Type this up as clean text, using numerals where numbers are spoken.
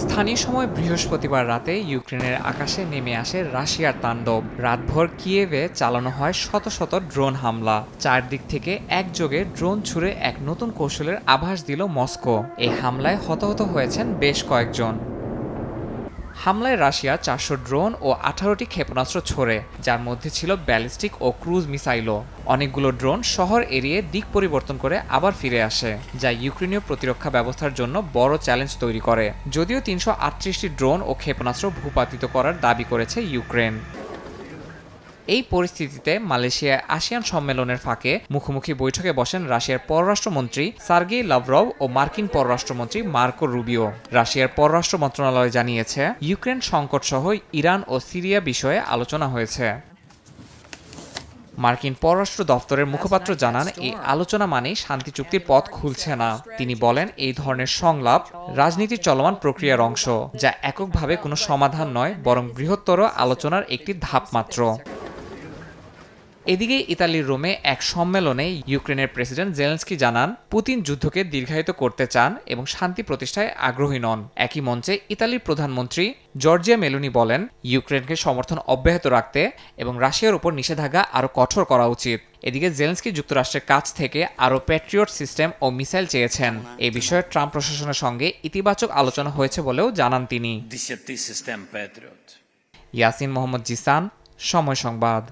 স্থানীয় সময় বৃহস্পতিবার রাতে ইউক্রেনের আকাশে নেমে আসে রাশিয়ার তাণ্ডব। রাতভর কিয়েভে চালানো হয় শত শত ড্রোন হামলা। চারদিক থেকে একযোগে ড্রোন ছুড়ে এক নতুন কৌশলের আভাস দিল মস্কো। এই হামলায় হতাহত হয়েছেন বেশ কয়েকজন। হামলায় রাশিয়া ৪০০ ড্রোন ও ১৮টি ক্ষেপণাস্ত্র ছোড়ে, যার মধ্যে ছিল ব্যালিস্টিক ও ক্রুজ মিসাইলও। অনেকগুলো ড্রোন শহর এড়িয়ে দিক পরিবর্তন করে আবার ফিরে আসে, যা ইউক্রেনীয় প্রতিরক্ষা ব্যবস্থার জন্য বড় চ্যালেঞ্জ তৈরি করে। যদিও ৩৩৮টি ড্রোন ও ক্ষেপণাস্ত্র ভূপাতিত করার দাবি করেছে ইউক্রেন। এই পরিস্থিতিতে মালয়েশিয়ায় আসিয়ান সম্মেলনের ফাঁকে মুখোমুখি বৈঠকে বসেন রাশিয়ার পররাষ্ট্রমন্ত্রী সার্গেই লাভরভ ও মার্কিন পররাষ্ট্রমন্ত্রী মার্কো রুবিও। রাশিয়ার পররাষ্ট্র মন্ত্রণালয় জানিয়েছে, ইউক্রেন সংকটসহ ইরান ও সিরিয়া বিষয়ে আলোচনা হয়েছে। মার্কিন পররাষ্ট্র দফতরের মুখপাত্র জানান, এই আলোচনা মানেই শান্তি চুক্তির পথ খুলছে না। তিনি বলেন, এই ধরনের সংলাপ রাজনীতির চলমান প্রক্রিয়ার অংশ, যা এককভাবে কোনো সমাধান নয়, বরং বৃহত্তর আলোচনার একটি ধাপ মাত্র। এদিকে ইতালির রোমে এক সম্মেলনে ইউক্রেনের প্রেসিডেন্ট জেলেনস্কি জানান, পুতিন যুদ্ধকে দীর্ঘায়িত করতে চান এবং শান্তি প্রতিষ্ঠায় আগ্রহী নন। একই মঞ্চে ইতালির প্রধানমন্ত্রী জর্জিয়া মেলোনি বলেন, ইউক্রেনকে সমর্থন অব্যাহত রাখতে এবং রাশিয়ার উপর নিষেধাজ্ঞা আরও কঠোর করা উচিত। এদিকে জেলেনস্কি যুক্তরাষ্ট্রের কাছ থেকে আরও প্যাট্রিয়ট সিস্টেম ও মিসাইল চেয়েছেন। এ বিষয়ে ট্রাম্প প্রশাসনের সঙ্গে ইতিবাচক আলোচনা হয়েছে বলেও জানান তিনি। ইয়াসিন মোহাম্মদ জিসান, সময় সংবাদ।